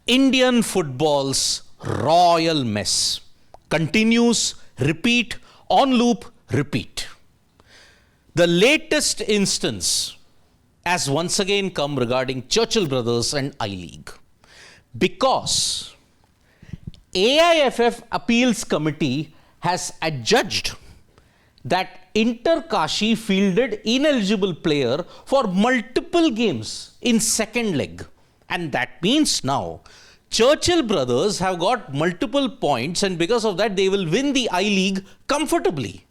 Indian football's royal mess continues, repeat, on loop, repeat. The latest instance has once again come regarding Churchill Brothers and I-League. Because AIFF Appeals Committee has adjudged that Inter Kashi fielded ineligible player for multiple games in second leg. And that means now Churchill Brothers have got multiple points, and because of that they will win the I-League comfortably.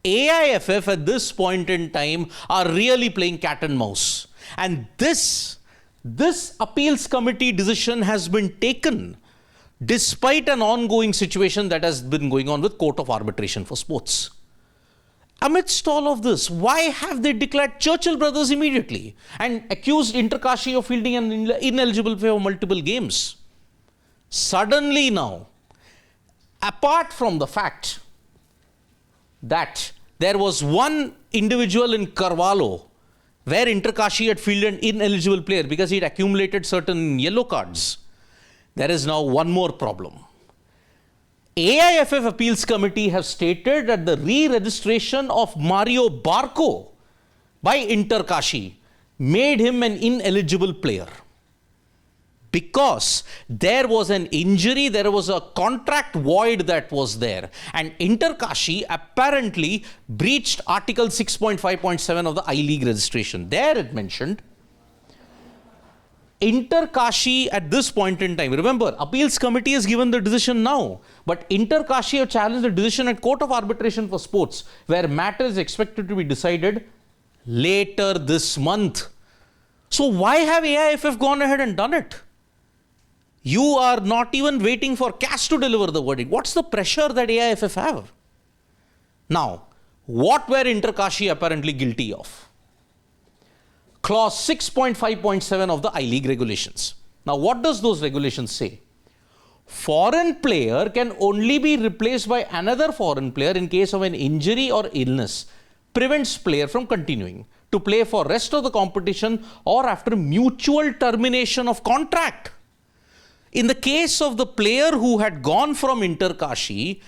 AIFF at this point in time are really playing cat and mouse. And this appeals committee decision has been taken despite an ongoing situation that has been going on with Court of Arbitration for Sports. Amidst all of this, why have they declared Churchill Brothers immediately and accused Inter Kashi of fielding an ineligible player for multiple games? Suddenly now, apart from the fact that there was one individual in Carvalho where Inter Kashi had fielded an ineligible player because he had accumulated certain yellow cards, there is now one more problem. AIFF Appeals Committee have stated that the re-registration of Mario Barco by Inter Kashi made him an ineligible player. Because there was an injury, there was a contract void that was there. And Inter Kashi apparently breached Article 6.5.7 of the I-League registration. There it mentioned Inter Kashi at this point in time, remember, appeals committee has given the decision now, but Inter Kashi have challenged the decision at Court of Arbitration for Sports, where matter is expected to be decided later this month. So why have AIFF gone ahead and done it? You are not even waiting for CAS to deliver the verdict. What's the pressure that AIFF have? Now, what were Inter Kashi apparently guilty of? Clause 6.5.7 of the I-League regulations. Now, what does those regulations say? Foreign player can only be replaced by another foreign player in case of an injury or illness, prevents player from continuing to play for rest of the competition or after mutual termination of contract. In the case of the player who had gone from Inter Kashi,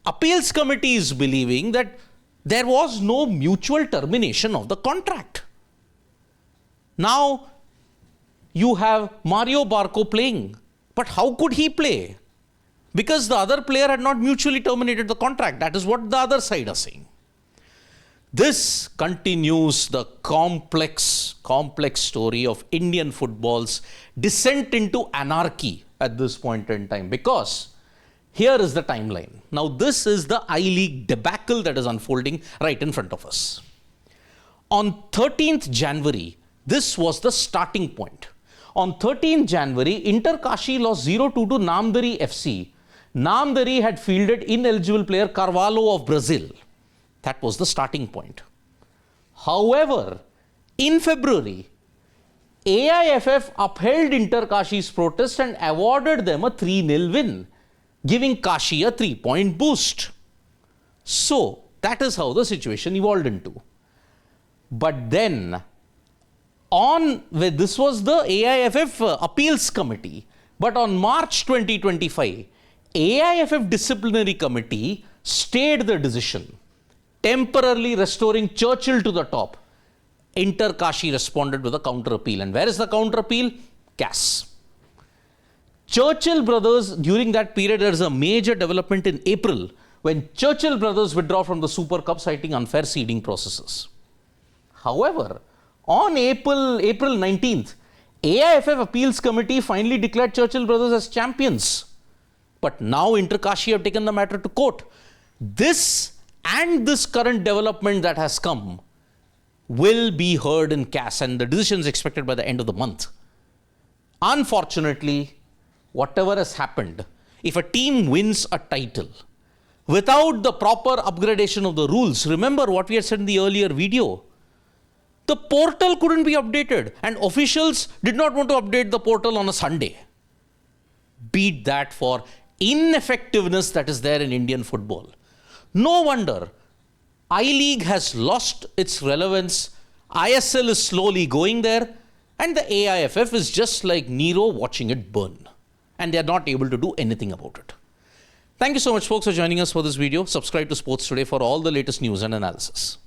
appeals committee is believing that there was no mutual termination of the contract. Now, you have Mario Barco playing, but how could he play? Because the other player had not mutually terminated the contract. That is what the other side are saying. This continues the complex story of Indian football's descent into anarchy at this point in time, because here is the timeline. Now, this is the I-League debacle that is unfolding right in front of us. On 13th January, this was the starting point. On 13th January, Inter Kashi lost 0-2 to Namdhari FC. Namdhari had fielded ineligible player Carvalho of Brazil. That was the starting point. However, in February, AIFF upheld Inter Kashi's protest and awarded them a 3-0 win, giving Kashi a 3-point boost. So, that is how the situation evolved into. But then, this was the AIFF Appeals Committee, but on March 2025, AIFF Disciplinary Committee stayed the decision, temporarily restoring Churchill to the top. Inter Kashi responded with a counter appeal. And where is the counter appeal? CAS. Churchill Brothers, during that period, there is a major development in April when Churchill Brothers withdraw from the Super Cup, citing unfair seeding processes. However, on April 19th, AIFF Appeals Committee finally declared Churchill Brothers as champions. But now Inter Kashi have taken the matter to court. This and this current development that has come will be heard in CAS, and the decision is expected by the end of the month. Unfortunately, whatever has happened, if a team wins a title without the proper upgradation of the rules, remember what we had said in the earlier video, the portal couldn't be updated, and officials did not want to update the portal on a Sunday. Beat that for ineffectiveness that is there in Indian football. No wonder I-League has lost its relevance. ISL is slowly going there. And the AIFF is just like Nero watching it burn. And they are not able to do anything about it. Thank you so much, folks, for joining us for this video. Subscribe to Sports Today for all the latest news and analysis.